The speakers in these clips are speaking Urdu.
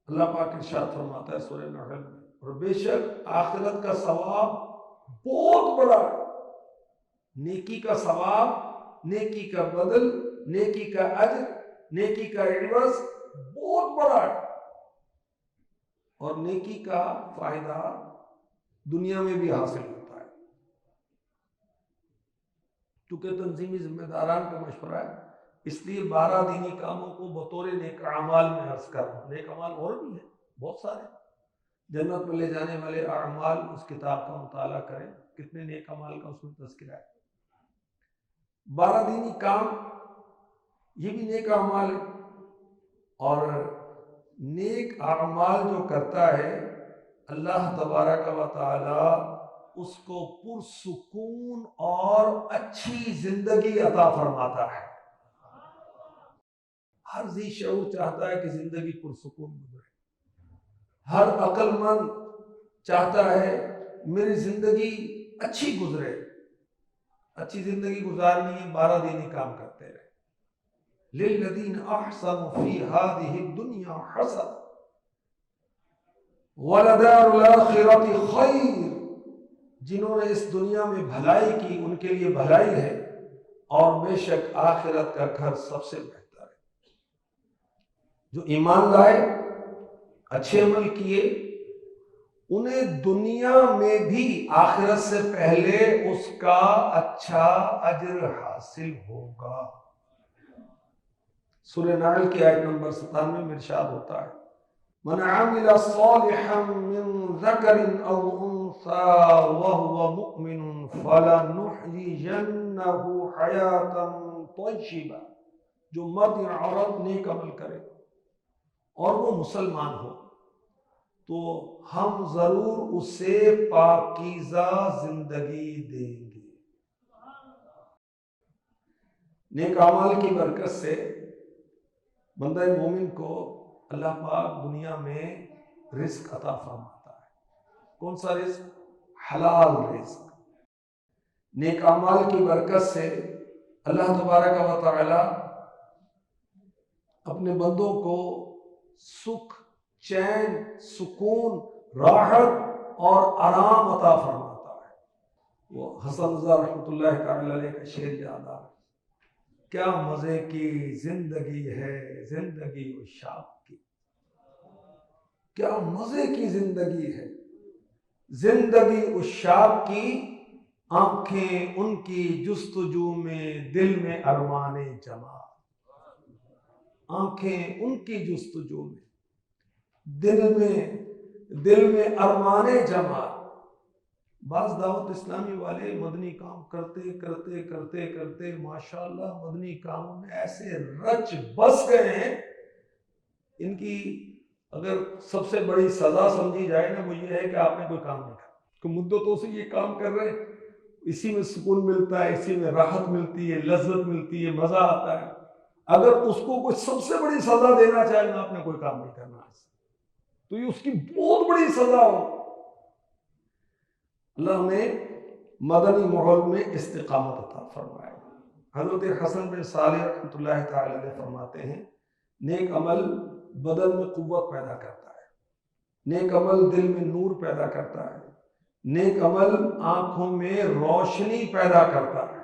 اللہ پاک ارشاد فرماتا ہے سورہ نحل میں، اور بے شک آخرت کا ثواب بہت بڑا ہے، نیکی کا ثواب، نیکی کا بدل، نیکی کا اجر، نیکی کا عوض بہت بڑا ہے، اور نیکی کا فائدہ دنیا میں بھی حاصل ہوتا ہے۔ چونکہ تنظیمی ذمہ داران کا مشورہ ہے، اس لیے 12 دینی کاموں کو بطور نیک اعمال میں عرض کر رہا ہوں۔ نیک اعمال اور بھی ہیں بہت سارے، جنت میں لے جانے والے اعمال، اس کتاب کا مطالعہ کریں، کتنے نیک اعمال کا اس میں تذکرہ ہے۔ 12 دینی کام یہ بھی نیک اعمال ہے، اور نیک اعمال جو کرتا ہے اللہ تبارک و تعالی اس کو پرسکون اور اچھی زندگی عطا فرماتا ہے۔ ہر ذی شعور چاہتا ہے کہ زندگی پرسکون گزرے، ہر عقل مند چاہتا ہے میری زندگی اچھی گزرے۔ اچھی زندگی گزارنی ہے، 12 دینی کام کرتے رہے۔ للذین احسنوا فی ہذہ الدنیا حسنہ ولدار الآخرۃ خیر، جنہوں نے اس دنیا میں بھلائی کی ان کے لیے بھلائی ہے، اور بے شک آخرت کا گھر سب سے بہتر ہے۔ جو ایمان لائے، اچھے عمل کیے، انہیں دنیا میں بھی آخرت سے پہلے اس کا اچھا اجر حاصل ہوگا۔ سورہ نحل کی آیت نمبر 97 میں ارشاد ہوتا ہے، من عمل صالحا من ذکر او انثى وهو مؤمن فلنحيينه حیاتا طیبہ، جو مرد یا عورت نیک عمل کرے اور وہ مسلمان ہو تو ہم ضرور اسے پاکیزہ زندگی دیں گے۔ نیک اعمال کی برکت سے بندہ مومن کو اللہ پاک دنیا میں رزق عطا فرماتا ہے۔ کون سا رزق؟ حلال رزق۔ نیک اعمال کی برکت سے اللہ تبارک و تعالی اپنے بندوں کو سکھ، چین، سکون، راحت اور آرام عطا فرماتا ہے۔ وہ حسن رضا رحمۃ اللہ تعالی علیہ کا شعر یاد آ رہا ہے، کیا مزے کی زندگی ہے زندگی عشاق کی، کیا مزے کی زندگی ہے زندگی عشاق کی، آنکھیں ان کی جستجو میں دل میں ارمان جمع، آنکھیں ان کی جستجو میں دل میں ارمان جمع۔ بعض دعوت اسلامی والے مدنی کام کرتے کرتے کرتے کرتے ماشاءاللہ مدنی کاموں میں ایسے رچ بس گئے ہیں، ان کی اگر سب سے بڑی سزا سمجھی جائے نا وہ یہ ہے کہ آپ نے کوئی کام نہیں کرا، کہ مدتوں سے یہ کام کر رہے ہیں، اسی میں سکون ملتا ہے، اسی میں راحت ملتی ہے، لذت ملتی ہے، مزہ آتا ہے۔ اگر اس کو کوئی سب سے بڑی سزا دینا چاہے نا آپ نے کوئی کام نہیں کرنا ہے تو یہ اس کی بہت بڑی سزا ہو۔ اللہ نے مدنی ماحول میں استقامت عطا فرمائے۔ حضرت حسن بن صالح رحمۃ اللہ تعالی علیہ فرماتے ہیں، نیک عمل بدن میں قوت پیدا کرتا ہے، نیک عمل دل میں نور پیدا کرتا ہے، نیک عمل آنکھوں میں روشنی پیدا کرتا ہے۔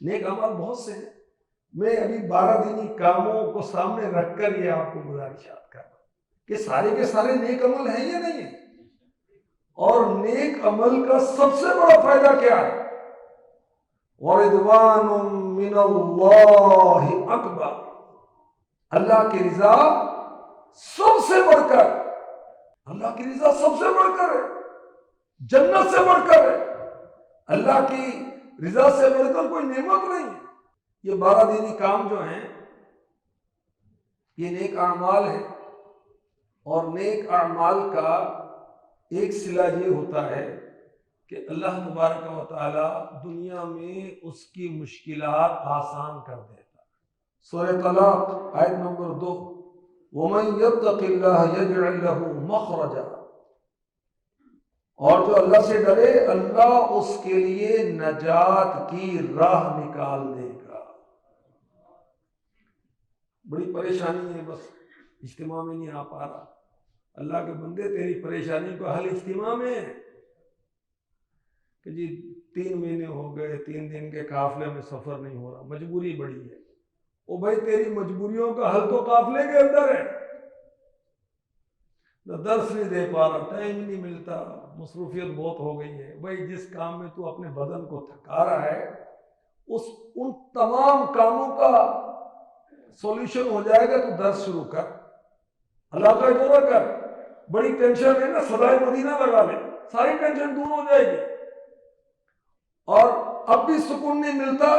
نیک عمل بہت سے ہیں، میں ابھی 12 دینی کاموں کو سامنے رکھ کر یہ آپ کو گزارشات کر رہا ہوں کہ سارے کے سارے نیک عمل ہیں یا نہیں ہیں، اور نیک عمل کا سب سے بڑا فائدہ کیا ہے؟ وَرِضْوَانٌ مِّنَ اللَّهِ أَكْبَرُ، اللہ کی رضا سب سے بڑھ کر، اللہ کی رضا سب سے بڑھ کر ہے، جنت سے بڑھ کر ہے، اللہ کی رضا سے بڑھ کر کوئی نعمت نہیں ہے۔ یہ 12 دینی کام جو ہیں یہ نیک اعمال ہیں، اور نیک اعمال کا ایک صلہ یہ ہوتا ہے کہ اللہ تبارک و تعالی دنیا میں اس کی مشکلات آسان کر دیتا۔ سورہ طلاق آیت نمبر 2، وَمَن يَتَّقِ اللَّهَ يَجْعَل لَّهُ مَخْرَجًا، اور جو اللہ سے ڈرے اللہ اس کے لیے نجات کی راہ نکال دے گا۔ بڑی پریشانی ہے، بس اجتماع میں نہیں آ پا رہا. اللہ کے بندے تیری پریشانی کو حل اجتماع میں ہے کہ جی 3 مہینے ہو گئے 3 دن کے قافلے میں سفر نہیں ہو رہا, مجبوری بڑی ہے. او بھائی تیری مجبوریوں کا حل تو قافلے کے اندر ہے. نہ درس نہیں دے پا رہا, ٹائم نہیں ملتا, مصروفیت بہت ہو گئی ہے. بھائی جس کام میں تو اپنے بدن کو تھکا رہا ہے ان تمام کاموں کا سولوشن ہو جائے گا تو درس شروع کر, اللہ کا دورہ کر. بڑی ٹینشن ہے نا, سدائے مدینہ لگا لے, ساری ٹینشن دور ہو جائے گی. اور اب بھی سکون نہیں ملتا,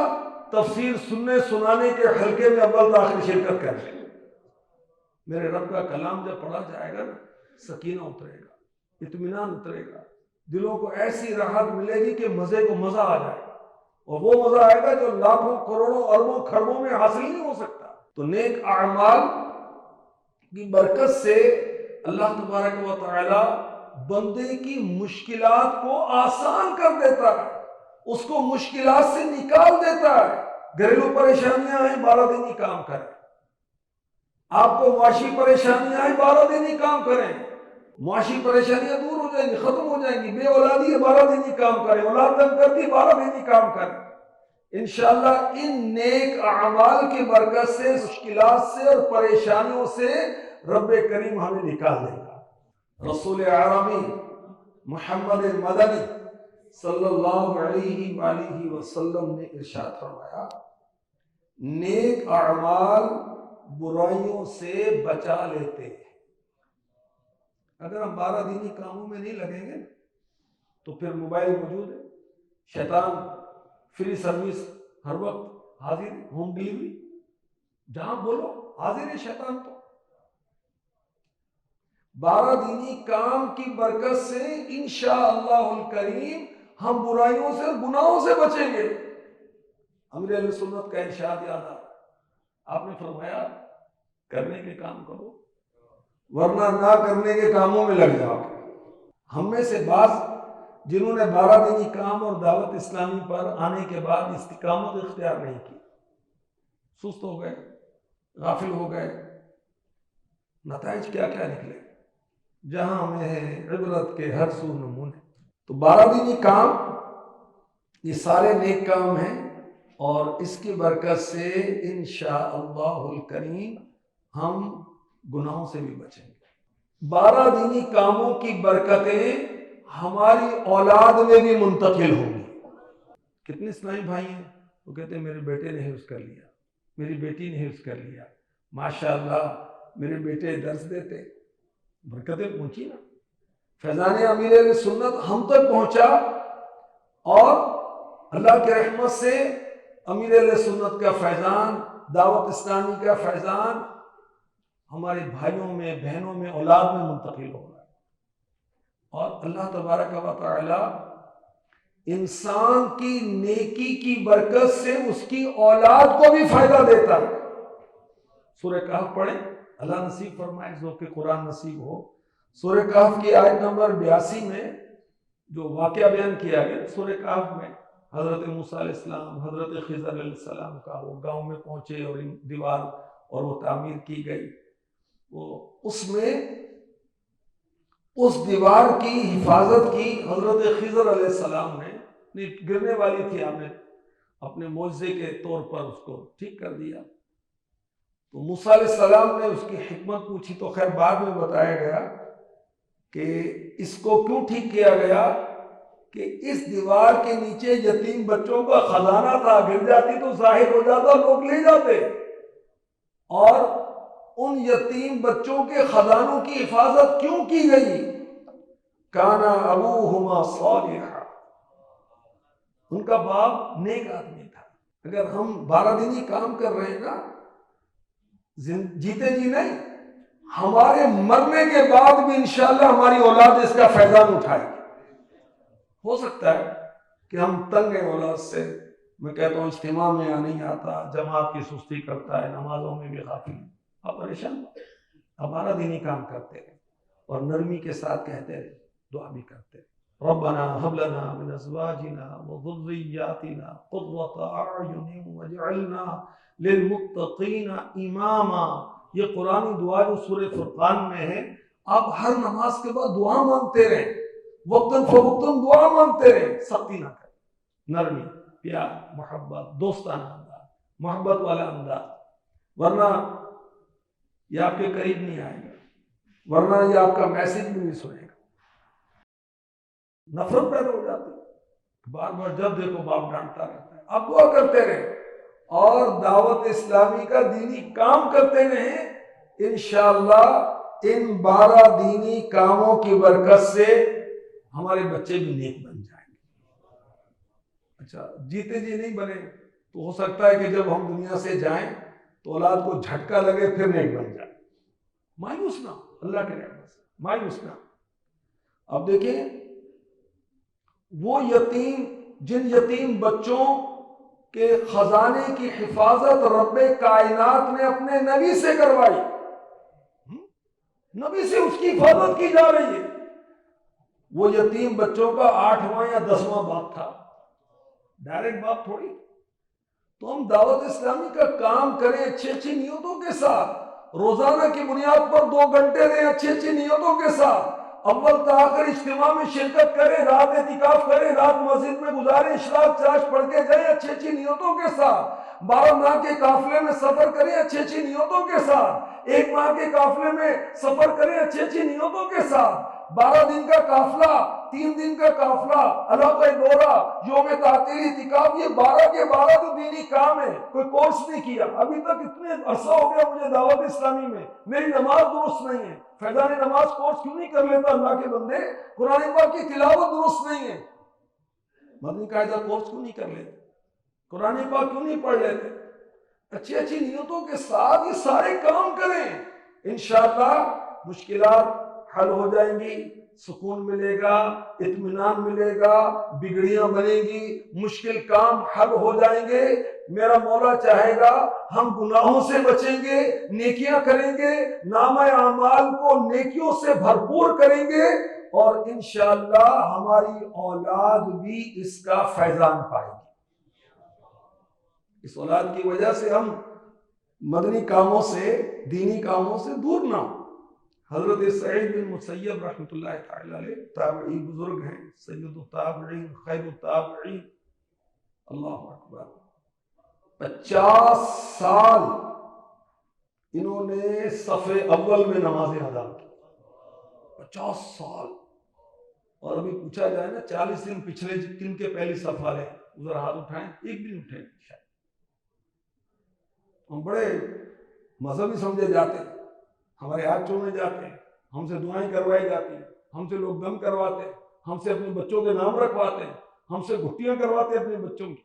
تفسیر سننے سنانے کے حلقے میں اول تاخیر شرکت کر لے. میرے رب کا کلام جب پڑھا جائے گا نا, سکینہ اترے گا, اطمینان اترے گا, دلوں کو ایسی راحت ملے گی کہ مزے کو مزہ آ جائے گا. اور وہ مزہ آئے گا جو لاکھوں کروڑوں اربوں خربوں میں حاصل نہیں ہو سکتا. تو نیک اعمال کی برکت سے اللہ تبارک و تعالی بندے کی مشکلات کو آسان کر دیتا ہے, اس کو مشکلات سے نکال دیتا ہے. گھریلو پریشانیاں ہیں, 12 دن ہی کام کریں. آپ کو معاشی پریشانیاں ہیں, 12 دن ہی کام کریں. معاشی پریشانیاں دور ہو جائیں گی, ختم ہو جائیں گی. بے اولادی ہے, 12 دن ہی کام کریں. اولاد تنگ کرتی, 12 دن ہی کام کریں. انشاءاللہ ان نیک اعمال کی برکت سے مشکلات سے اور پریشانیوں سے رب کریم ہمیں نکال دے گا. رسول عربی محمد مدنی صلی اللہ علیہ وآلہ وسلم نے ارشاد فرمایا, نیک اعمال برائیوں سے بچا لیتے ہیں. اگر ہم 12 دینی کاموں میں نہیں لگیں گے تو پھر موبائل موجود ہے, شیطان فری سروس ہر وقت حاضر, ہوم ڈیلیوری جہاں بولو حاضر ہے شیطان. تو 12 دینی کام کی برکت سے انشاءاللہ الکریم ہم برائیوں سے اور گناہوں سے بچیں گے. امیر اہل سنت کا ارشاد یاد آ, آپ نے فرمایا کرنے کے کام کرو ورنہ نہ کرنے کے کاموں میں لگ جاؤ. ہم میں سے بعض جنہوں نے 12 دینی کام اور دعوت اسلامی پر آنے کے بعد استقامت اختیار نہیں کی, سست ہو گئے, غافل ہو گئے. نتائج کیا کیا نکلے, جہاں ہمیں ہے عبرت کے ہر سو نمونے. تو 12 دینی کام یہ سارے نیک کام ہیں, اور اس کی برکت سے انشاءاللہ الکریم ہم گناہوں سے بھی بچیں گے. 12 دینی کاموں کی برکتیں ہماری اولاد میں بھی منتقل ہوگی. کتنے اسلامی بھائی ہیں وہ کہتے ہیں میرے بیٹے نے حفظ کر لیا, میری بیٹی نے حفظ کر لیا, ماشاءاللہ میرے بیٹے درس دیتے, برکتیں پہنچی نا. فیضان امیر علیہ سنت ہم تک پہنچا, اور اللہ کے رحمت سے امیر علیہ سنت کا فیضان, دعوت اسلامی کا فیضان ہمارے بھائیوں میں, بہنوں میں, اولاد میں منتقل ہو رہا ہے. اور اللہ تبارک و تعالی انسان کی نیکی کی برکت سے اس کی اولاد کو بھی فائدہ دیتا ہے. سورہ کہف پڑھیں, اللہ نصیب فرمائے ذوق قرآن نصیب ہو. سورہ کہف کی آیت نمبر 82 میں جو واقعہ بیان کیا گیا سورہ کہف میں, حضرت موسیٰ علیہ السلام, حضرت خضر علیہ السلام کا, وہ گاؤں میں پہنچے اور دیوار اور وہ تعمیر کی گئی. وہ اس میں اس دیوار کی حفاظت کی حضرت خضر علیہ السلام نے, گرنے والی تھی, آپ نے اپنے معجزے کے طور پر اس کو ٹھیک کر دیا. تو موسیٰ علیہ السلام نے اس کی حکمت پوچھی, تو خیر بعد میں بتایا گیا کہ اس کو کیوں ٹھیک کیا گیا کہ اس دیوار کے نیچے یتیم بچوں کا خزانہ تھا, گر جاتی تو ظاہر ہو جاتا, لوگ لے جاتے, اور ان یتیم بچوں کے خزانوں کی حفاظت کیوں کی گئی؟ کانا ابوہما صالحا, ان کا باپ نیک آدمی تھا. اگر ہم 12 دن ہی کام کر رہے ہیں نا, جیتے جی نہیں, ہمارے مرنے کے بعد بھی انشاءاللہ ہماری اولاد اس کا فیضان اٹھائے گی. ہو سکتا ہے کہ ہم تنگ ہیں اولاد سے, میں کہتا ہوں اجتماع میں نہیں آتا, جماعت کی سستی کرتا ہے, نمازوں میں بھی غافل ہے, آپ پریشان, ہمارا دینی کام کرتے رہے اور نرمی کے ساتھ کہتے رہے, دعا بھی کرتے رہے. ربنا هب لنا من ازواجنا وذرياتنا قرة اعين واجعلنا للمتقين اماما. یہ قرآنی دعا جو سورہ فرقان میں ہے، آپ ہر نماز کے بعد دعا مانگتے رہیں، وقتاً فوقتاً دعا مانگتے رہیں، سختی نہ کریں، نرمی، پیار، محبت، دوستانہ انداز، محبت والا انداز، ورنہ یہ آپ کے قریب نہیں آئے گا، ورنہ یہ آپ کا میسج بھی نہیں سنے گا، نفرت پیدا ہو جاتی ہے، بار بار جب دیکھو باپ ڈانٹتا رہتا ہے۔ آپ دعا کرتے رہیں اور دعوت اسلامی کا دینی کام کرتے رہیں، انشاءاللہ ان 12 دینی کاموں کی برکت سے ہمارے بچے بھی نیک بن جائیں گے۔ اچھا جیتے جی نہیں بنے تو ہو سکتا ہے کہ جب ہم دنیا سے جائیں تو اولاد کو جھٹکا لگے پھر نیک بن جائے۔ مایوس نہ، اللہ کے رحمت سے مایوس نہ۔ اب دیکھیں وہ یتیم، جن یتیم بچوں کے خزانے کی حفاظت رب کائنات نے اپنے نبی سے کروائی، نبی سے اس کی حفاظت کی جا رہی ہے۔ وہ یتیم بچوں کا 8واں یا 10واں باپ تھا، ڈائریکٹ باپ تھوڑی۔ تو ہم دعوت اسلامی کا کام کریں اچھی اچھی نیتوں کے ساتھ، روزانہ کی بنیاد پر 2 گھنٹے دیں اچھی اچھی نیتوں کے ساتھ، اول تا آخر اجتماع میں شرکت کریں، رات اعتکاف کریں، رات مسجد میں گزاریں، اشراق چاش پڑھ کے جائیں اچھی اچھی نیتوں کے ساتھ، 12 ماہ کے قافلے میں سفر کریں اچھی اچھی نیتوں کے ساتھ، 1 ماہ کے قافلے میں سفر کریں اچھی اچھی نیتوں کے ساتھ، 12 دن کا قافلہ، 3 دن کا قافلہ، علاقہ دورہ، یوم تعطیل، اعتکاف، یہ 12 کے 12 جو دینی کام ہے۔ کوئی کورس نہیں کیا ابھی تک، اتنے عرصہ ہو گیا مجھے دعوت اسلامی میں، میری نماز درست نہیں ہے، فیضان نماز کورس کیوں نہیں کر لیتا اللہ کے بندے؟ قرآن پاک کی تلاوت درست نہیں ہے، مدنی قاعدہ کورس کیوں نہیں کر لیتے؟ قرآن پاک کیوں نہیں پڑھ لیتے؟ اچھی اچھی نیتوں کے ساتھ یہ سارے کام کریں، انشاءاللہ مشکلات حل ہو جائیں گی، سکون ملے گا، اطمینان ملے گا، بگڑیاں بنیں گی، مشکل کام حل ہو جائیں گے۔ میرا مولا چاہے گا ہم گناہوں سے بچیں گے، نیکیاں کریں گے، نامہ اعمال کو نیکیوں سے بھرپور کریں گے، اور انشاءاللہ ہماری اولاد بھی اس کا فیضان پائے گی۔ اس اولاد کی وجہ سے ہم مدنی کاموں سے، دینی کاموں سے دور نہ ہوں۔ حضرت سعید بن مسیب رحمۃ اللہ تعالی علیہ تابعی بزرگ ہیں، سید التابعین، خیر التابعین، اللہ اکبر۔ 50 سال انہوں نے صف اول میں نمازیں ادا کی، 50 سال۔ اور ابھی پوچھا جائے نا 40 دن پچھلے کن کے پہلی صف والے ادھر ہاتھ اٹھائیں، ایک بھی نہیں اٹھے شاید۔ ہم بڑے مذہبی سمجھے جاتے ہیں، ہمارے ہاتھ چومے جاتے ہیں، ہم سے دعائیں کروائی جاتی ہیں، ہم سے لوگ دم کرواتے ہیں، ہم سے اپنے بچوں کے نام رکھواتے ہیں، ہم سے گھٹیاں کرواتے ہیں اپنے بچوں کی،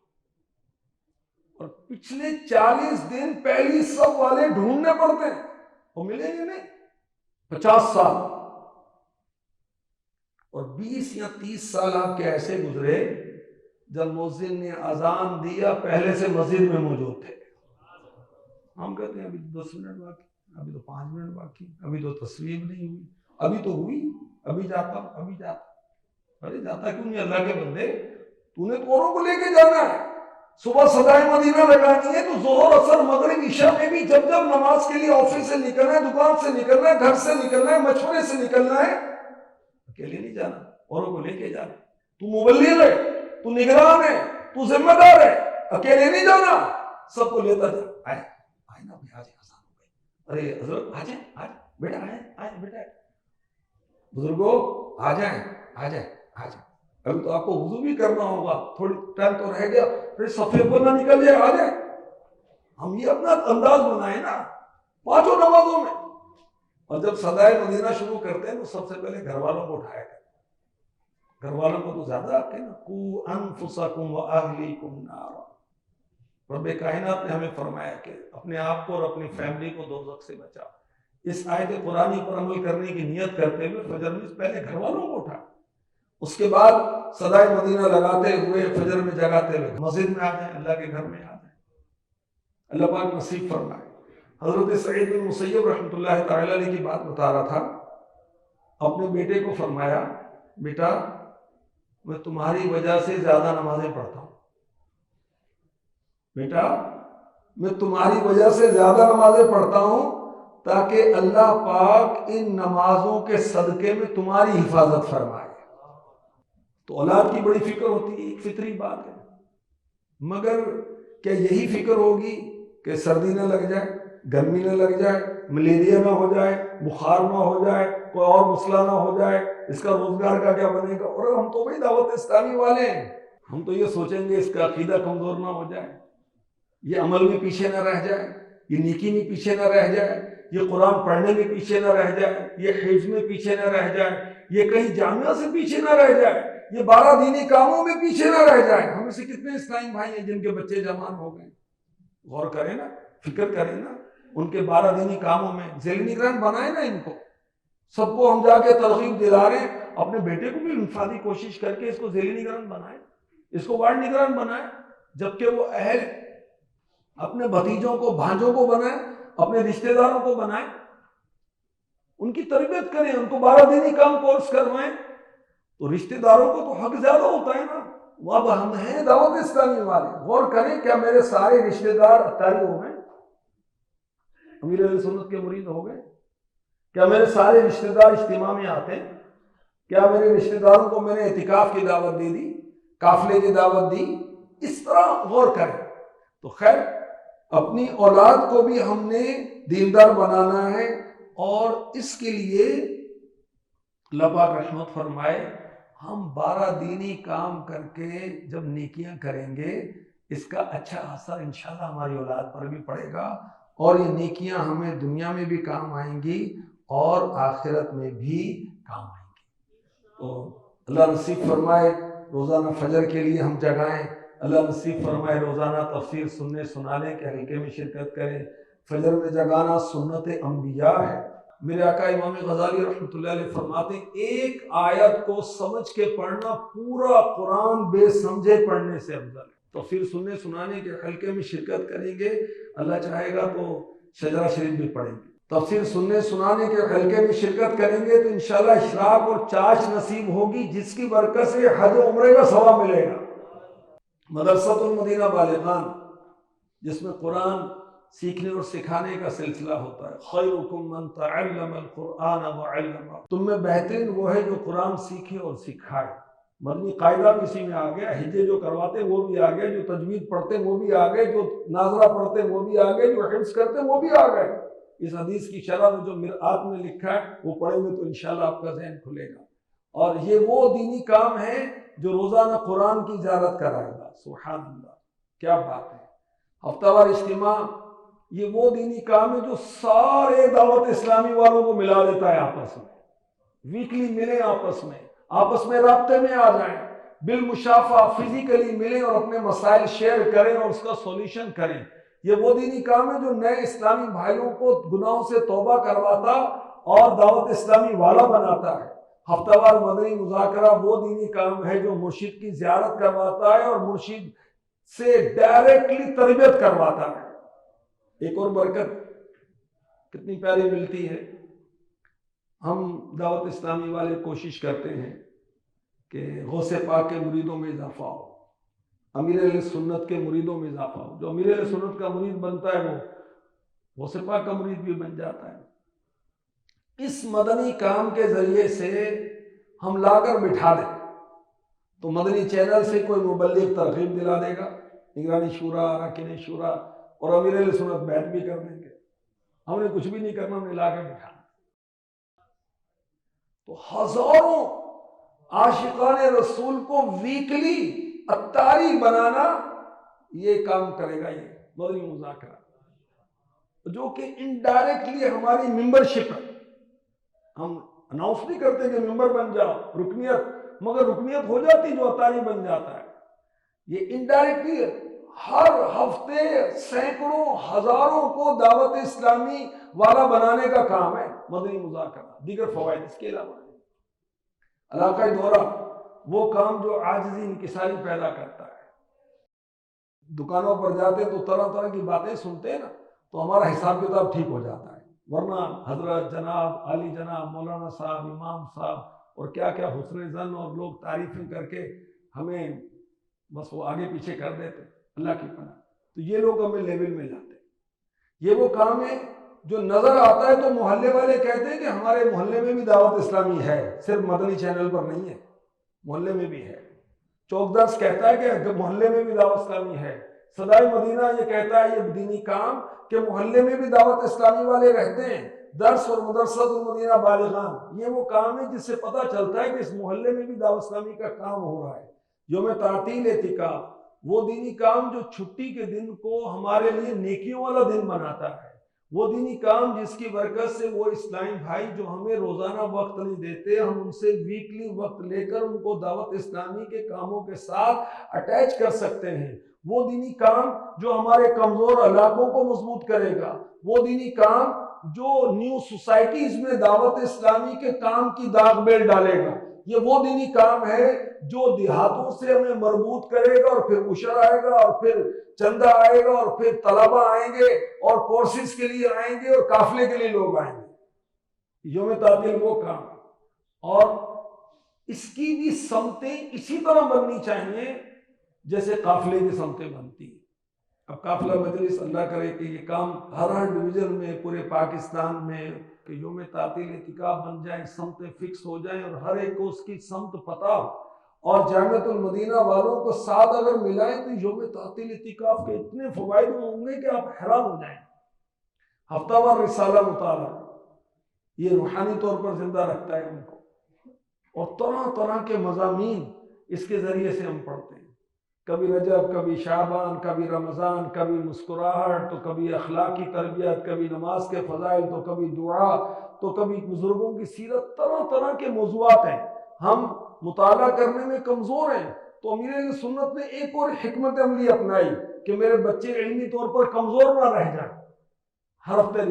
اور پچھلے 40 دن پہلی صف والے ڈھونڈنے پڑتے ہیں، وہ ملیں گے نہیں۔ 50 سال اور 20 یا 30 سال آپ کے ایسے گزرے جب مؤذن نے اذان دیا پہلے سے مسجد میں موجود تھے۔ ہم کہتے ہیں ابھی 10 منٹ باقی، ابھی تو 5 منٹ باقی، ابھی تو تصویر نہیں ہوئی، ابھی تو ہوئی، ابھی جاتا ہوں، ابھی جاتا۔ ارے جاتا کیوں نہیں اللہ کے بندے؟ تو نے تو اوروں کو لے کے جانا ہے، صبح صدائے مدینہ لگانی ہے تو ظہر اثر مغرب عشاء میں بھی جب جب نماز کے لیے آفس سے نکلنا ہے، دکان سے نکلنا ہے، گھر سے نکلنا ہے، مشورے سے نکلنا ہے، اکیلے نہیں جانا، اوروں کو لے کے جانا۔ تو مبلغ ہے، تو نگران ہے، تو ذمہ دار ہے، اکیلے نہیں جانا، سب کو لیتا جا۔ آئے نا بھائی، آج آسان ہو گئی، ارے حضرت آ جائیں، آج بیٹا آئے بیٹا، بزرگوں آ جائیں، آ جائیں، آ جائیں۔ ابھی تو آپ کو وضو بھی کرنا ہوگا، تھوڑی ٹائم تو رہ گیا، پھر صفے پر نہ نکل جائے، آ جائیں۔ ہم یہ اپنا انداز بنائیں نا 5 نمازوں میں۔ اور جب صدائے مدینہ شروع کرتے ہیں تو سب سے پہلے گھر والوں کو اٹھایا کرتے ہیں، گھر والوں کو تو زیادہ آتے ہیں نا، قُوا أَنفُسَكُمْ وَأَهْلِيكُمْ نَارًا۔ رب کائنات نے ہمیں فرمایا کہ اپنے آپ کو اور اپنی فیملی کو دوزخ سے بچاؤ۔ اس آیت قرآنی پر عمل کرنے کی نیت کرتے ہوئے فجر میں پہلے گھر والوں کو اٹھا، اس کے بعد صدائے مدینہ لگاتے ہوئے فجر میں جگاتے ہوئے مسجد میں آ جائیں، اللہ کے گھر میں آ جائیں۔ اللہ پاک نصیب فرمائے۔ حضرت سعید بن مسیب رحمۃ اللہ تعالی علیہ کی بات بتا رہا تھا، اپنے بیٹے کو فرمایا، بیٹا میں تمہاری وجہ سے زیادہ نمازیں پڑھتا ہوں، بیٹا میں تمہاری وجہ سے زیادہ نمازیں پڑھتا ہوں، تاکہ اللہ پاک ان نمازوں کے صدقے میں تمہاری حفاظت فرمائے۔ تو اولاد کی بڑی فکر ہوتی ہے، ایک فطری بات ہے، مگر کیا یہی فکر ہوگی کہ سردی نہ لگ جائے، گرمی نہ لگ جائے، ملیریا نہ ہو جائے، بخار نہ ہو جائے، کوئی اور مسئلہ نہ ہو جائے، اس کا روزگار کا کیا بنے گا؟ اور ہم تو بھائی دعوت اسلامی والے ہیں، ہم تو یہ سوچیں گے اس کا عقیدہ کمزور نہ ہو جائے، یہ عمل میں پیچھے نہ رہ جائے، یہ نیکی میں پیچھے نہ رہ جائے، یہ قرآن پڑھنے میں پیچھے نہ رہ جائے، یہ حفظ میں پیچھے نہ رہ جائے، یہ کہیں جامعہ سے پیچھے نہ رہ جائے، یہ 12 دینی کاموں میں پیچھے نہ رہ جائے۔ ہم سے کتنے اسلامی بھائی ہیں جن کے بچے جوان ہو گئے؟ غور کریں نا، فکر کریں نا، ان کے 12 دینی کاموں میں ذیلی نگران بنائیں نا ان کو، سب کو ہم جا کے ترغیب دلا رہے ہیں، اپنے بیٹے کو بھی انفرادی کوشش کر کے اس کو ذیلی نگران بنائیں، اس کو وارڈ نگران بنائیں، جبکہ وہ اہل اپنے بھتیجوں کو، بھانجوں کو بنائیں، اپنے رشتہ داروں کو بنائیں، ان کی تربیت کریں، ان کو 12 دینی کام کورس کروائیں، تو رشتہ داروں کو تو حق زیادہ ہوتا ہے نا۔ وہ اب ہم ہیں دعوت اسلامی والے، غور کریں کیا میرے سارے رشتہ دار اتاری ہو گئے؟ امیر اہل سنت کے مرید ہو گئے؟ کیا میرے سارے رشتہ دار اجتماع میں آتے ہیں؟ کیا میرے رشتہ داروں کو میں نے اعتکاف کی دعوت دے دی، قافلے کی دعوت دی؟ اس طرح غور کریں۔ تو خیر، اپنی اولاد کو بھی ہم نے دیندار بنانا ہے، اور اس کے لیے اللہ پاک رحمت فرمائے، ہم 12 دینی کام کر کے جب نیکیاں کریں گے، اس کا اچھا اثر انشاءاللہ ہماری اولاد پر بھی پڑے گا، اور یہ نیکیاں ہمیں دنیا میں بھی کام آئیں گی اور آخرت میں بھی کام آئیں گی۔ تو اللہ نصیب فرمائے روزانہ فجر کے لیے ہم جگائیں، اللہ نصیب فرمائے روزانہ تفسیر سننے سنانے کے حلقے میں شرکت کریں۔ فجر میں جگانا سنت انبیاء ہے۔ میرے آقا امام غزالی رحمۃ اللہ علیہ فرماتے ہیں، ایک آیت کو سمجھ کے پڑھنا پورا قرآن بے سمجھے پڑھنے سے افضل ہے۔ تفسیر سننے سنانے کے حلقے میں شرکت کریں گے، اللہ چاہے گا تو شجرہ شریف بھی پڑھیں گے۔ تفسیر سننے سنانے کے حلقے میں شرکت کریں گے تو انشاءاللہ اشراق اور چاش نصیب ہوگی، جس کی برکت سے حج و عمرے کا ثواب ملے گا۔ مدرسۃ المدینہ بالغان، جس میں قرآن سیکھنے اور سکھانے کا سلسلہ ہوتا ہے، خیرکم من تعلم القرآن وعلمہ، تم میں بہترین وہ ہے جو قرآن سیکھے اور سکھائے۔ مدنی قاعدہ بھی اسی میں آ گیا، ہجے جو کرواتے وہ بھی آ گئے، جو تجوید پڑھتے وہ بھی آ گئے، جو ناظرہ پڑھتے وہ بھی آ گئے، جو حفظ کرتے وہ بھی آ گئے۔ اس حدیث کی شرح میں جو مرآت میں لکھا ہے وہ پڑھیں گے تو انشاءاللہ آپ کا ذہن کھلے گا۔ اور یہ وہ دینی کام ہے جو روزانہ قرآن کی زیارت کرائے گا۔ سبحان اللہ، کیا بات ہے! ہفتہ وار اجتماع، یہ وہ دینی کام ہے جو سارے دعوت اسلامی والوں کو ملا دیتا ہے آپس میں۔ ویکلی ملیں، آپس میں رابطے میں آ جائیں، بالمشافہ فزیکلی ملیں اور اپنے مسائل شیئر کریں اور اس کا سولوشن کریں۔ یہ وہ دینی کام ہے جو نئے اسلامی بھائیوں کو گناہوں سے توبہ کرواتا اور دعوت اسلامی والا بناتا ہے۔ ہفتہ وار مدنی مذاکرہ وہ دینی کام ہے جو مرشد کی زیارت کرواتا ہے اور مرشد سے ڈائریکٹلی تربیت کرواتا ہے۔ ایک اور برکت کتنی پیاری ملتی ہے، ہم دعوت اسلامی والے کوشش کرتے ہیں کہ غوث پاک کے مریدوں میں اضافہ ہو، امیر اہل سنت کے مریدوں میں اضافہ ہو۔ جو امیر اہل سنت کا مرید بنتا ہے وہ غوث پاک کا مرید بھی بن جاتا ہے۔ اس مدنی کام کے ذریعے سے ہم لا کر بٹھا دیں تو مدنی چینل سے کوئی مبلغ ترغیب دلا دے گا، نگرانی شورا، اراکین شورا، اور امیر اہل سنت بیعت بھی کر دیں گے۔ ہم نے کچھ بھی نہیں کرنا، ہم نے لا کے بٹھانا۔ تو ہزاروں عاشقان رسول کو ویکلی اتاری بنانا، یہ کام کرے گا یہ مدنی مذاکرہ، جو کہ انڈائریکٹلی ہماری ممبرشپ ہے۔ ہم اناؤنس نہیں کرتے کہ ممبر بن جاؤ، رکنیت، مگر رکنیت ہو جاتی جو اتاری بن جاتا ہے۔ یہ انڈائریکٹلی ہر ہفتے سینکڑوں ہزاروں کو دعوت اسلامی والا بنانے کا کام ہے مدنی مذاکرہ۔ دیگر فوائد اس کے علاوہ علاقائی دورہ، وہ کام جو عاجزی انکساری پیدا کرتا ہے۔ دکانوں پر جاتے تو طرح طرح کی باتیں سنتے ہیں نا، تو ہمارا حساب کتاب ٹھیک ہو جاتا ہے، ورنہ حضرت جناب علی جناب مولانا صاحب، امام صاحب، اور کیا کیا حسن ظن اور لوگ تعریفیں کر کے ہمیں بس وہ آگے پیچھے کر دیتے، اللہ کی پناہ۔ تو یہ لوگ ہمیں لیول میں لاتے۔ یہ وہ کام ہے جو نظر آتا ہے تو محلے والے کہتے ہیں کہ ہمارے محلے میں بھی دعوت اسلامی ہے، صرف مدنی چینل پر نہیں ہے، محلے میں بھی ہے۔ چوک درس کہتا ہے کہ محلے میں بھی دعوت اسلامی ہے۔ صدائے مدینہ یہ کہتا ہے، یہ دینی کام کہ محلے میں بھی دعوت اسلامی والے رہتے ہیں۔ درس اور مدرسۃ المدینہ بالغان، یہ وہ کام ہے جس سے پتہ چلتا ہے کہ اس محلے میں بھی دعوت اسلامی کا کام ہو رہا ہے۔ یوم تعطیل اعتکاف، وہ دینی کام جو چھٹی کے دن کو ہمارے لیے نیکیوں والا دن بناتا ہے، وہ دینی کام جس کی برکت سے وہ اسلامی بھائی جو ہمیں روزانہ وقت نہیں دیتے، ہم ان سے ویکلی وقت لے کر ان کو دعوت اسلامی کے کاموں کے ساتھ اٹیچ کر سکتے ہیں، وہ دینی کام جو ہمارے کمزور علاقوں کو مضبوط کرے گا، وہ دینی کام جو نیو سوسائٹیز میں دعوت اسلامی کے کام کی داغ بیل ڈالے گا، یہ وہ دینی کام ہے جو دیہاتوں سے ہمیں مربوط کرے گا، اور پھر عشر آئے گا، اور پھر چندہ آئے گا، اور پھر طلبہ آئیں گے اور کورسز کے لیے آئیں گے اور قافلے کے لیے لوگ آئیں گے۔ یوم تعطیل وہ کام، اور اس کی بھی سمتیں اسی طرح بننی چاہیے جیسے قافلے کی سمتیں بنتی ہیں۔ اب قافلہ مجلس اللہ کرے کہ یہ کام ہر ڈویژن میں پورے پاکستان میں کہ یوم تعطیل اعتکاف بن جائیں، سمتیں فکس ہو جائیں اور ہر ایک کو اس کی سمت پتہ ہو، اور جامعۃ المدینہ والوں کو ساتھ اگر ملائیں تو یوم تعطیل اعتکاف کے اتنے فوائد ہوں گے کہ آپ حیران ہو جائیں۔ ہفتہ وار رسالہ مطالعہ، یہ روحانی طور پر زندہ رکھتا ہے ان کو، اور طرح طرح کے مضامین اس کے ذریعے سے ہم پڑھتے ہیں، کبھی رجب، کبھی شعبان، کبھی رمضان، کبھی مسکراہٹ، تو کبھی اخلاقی تربیت، کبھی نماز کے فضائل، تو کبھی دعا، تو کبھی بزرگوں کی سیرت، طرح طرح کے موضوعات ہیں۔ ہم مطالعہ کرنے میں کمزور ہیں، تو امیر اہل سنت نے ایک اور حکمت عملی اپنائی کہ میرے بچے علمی طور پر کمزور نہ رہ جائیں۔ ہر ہفتے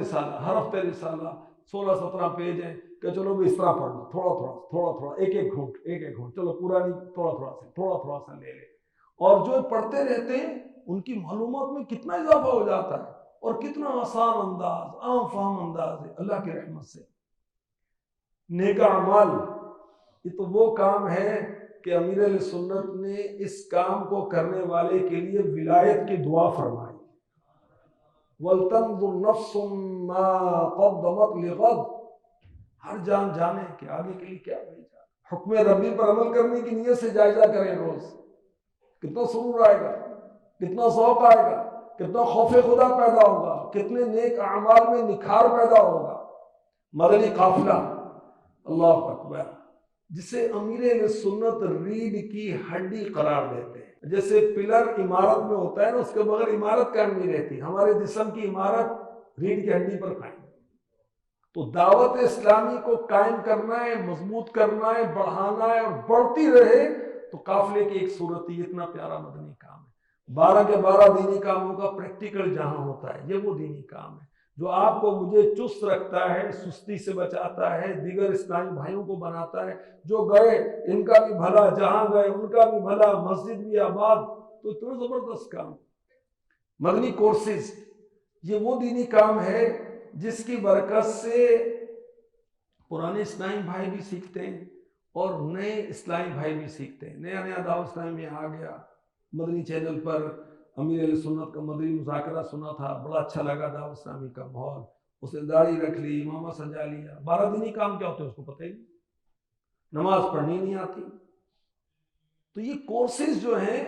رسالہ 16-17 پیج ہیں کہ چلو بھی اس طرح پڑھ لو، تھوڑا تھوڑا ایک ایک گھونٹ، چلو پورا نہیں، تھوڑا سا لے لے، اور جو پڑھتے رہتے ہیں ان کی معلومات میں کتنا اضافہ ہو جاتا ہے، اور کتنا آسان انداز، عام فہم انداز ہے اللہ کی رحمت سے۔ نیک اعمال، یہ تو وہ کام ہے کہ امیر علیہ سنت نے اس کام کو کرنے والے کے لیے ولایت کی دعا فرمائی، وَلْتَنْظُرْ نَفْسٌ مَا قَدَّمَتْ لِغَدٍ، ہر جان جانے کہ آگے کے لیے کیا بھیجا۔ حکم ربی پر عمل کرنے کی نیت سے جائزہ کریں روز، کتنا سرور آئے گا، کتنا ذوق آئے گا، کتنا خوف خدا پیدا ہوگا، کتنے نیک اعمال میں نکھار پیدا ہوگا۔ مدنی قافلہ، اللہ اکبر، جسے امیر اہل سنت ریڑھ کی ہڈی قرار دیتے ہیں۔ جیسے پلر عمارت میں ہوتا ہے نا، اس کے بغیر عمارت قائم نہیں رہتی، ہمارے جسم کی عمارت ریڑھ کی ہڈی پر قائم ہے۔ تو دعوت اسلامی کو قائم کرنا ہے، مضبوط کرنا ہے، بڑھانا ہے اور بڑھتی رہے، تو قافلے کی ایک صورت ہی اتنا پیارا مدنی کام ہے۔ 12 کے 12 دینی کاموں کا پریکٹیکل جہاں ہوتا ہے، یہ وہ دینی کام ہے جو آپ کو مجھے چست رکھتا ہے، سستی سے بچاتا ہے، دیگر اسلامی بھائیوں کو بناتا ہے، جو گئے ان کا بھی بھلا، جہاں گئے ان کا بھی بھلا، مسجد بھی آباد، تو اتنا زبردست کام۔ مدنی کورسز، یہ وہ دینی کام ہے جس کی برکت سے پرانے اسلامی بھائی بھی سیکھتے ہیں اور نئے اسلامی بھائی بھی سیکھتے ہیں۔ نیا دعوت اسلامی میں آ گیا، مدنی چینل پر امیر علیہ سنت کا مدنی مذاکرہ سنا تھا، بڑا اچھا لگا دعوت اسلامی کا ماحول، اس نے داڑھی رکھ لی، امامہ سجا لیا۔ 12 دینی کام کیا ہوتے ہیں اس کو پتہ ہی نہیں، نماز پڑھنی نہیں آتی۔ تو یہ کورسز جو ہیں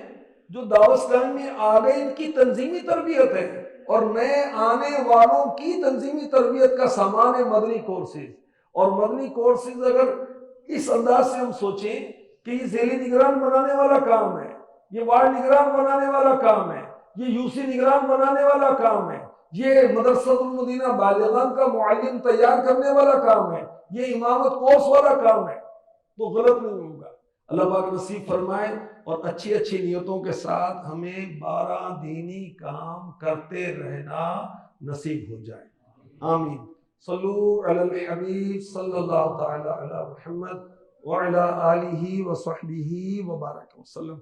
جو دعوت اسلامی میں آ گئے، ان کی تنظیمی تربیت ہے، اور نئے آنے والوں کی تنظیمی تربیت کا سامان ہے مدنی کورسز۔ اور مدنی کورسز اگر اس انداز سے ہم سوچیں کہ یہ ذیلی نگران بنانے والا کام ہے، یہ وارڈ نگران بنانے والا کام ہے، یہ یوسی نگران بنانے والا کام ہے، یہ مدرسۃ المدینہ بالغان کا معلم تیار کرنے والا کام ہے، یہ امامت کورس والا کام ہے، تو غلط نہیں ہوگا۔ اللہ پاک نصیب فرمائے اور اچھی اچھی نیتوں کے ساتھ ہمیں 12 دینی کام کرتے رہنا نصیب ہو جائے، آمین۔ صلو علی الحبیب صلی اللہ تعالی علی محمد وعلی آلہ وصحبہ وبارک وسلم۔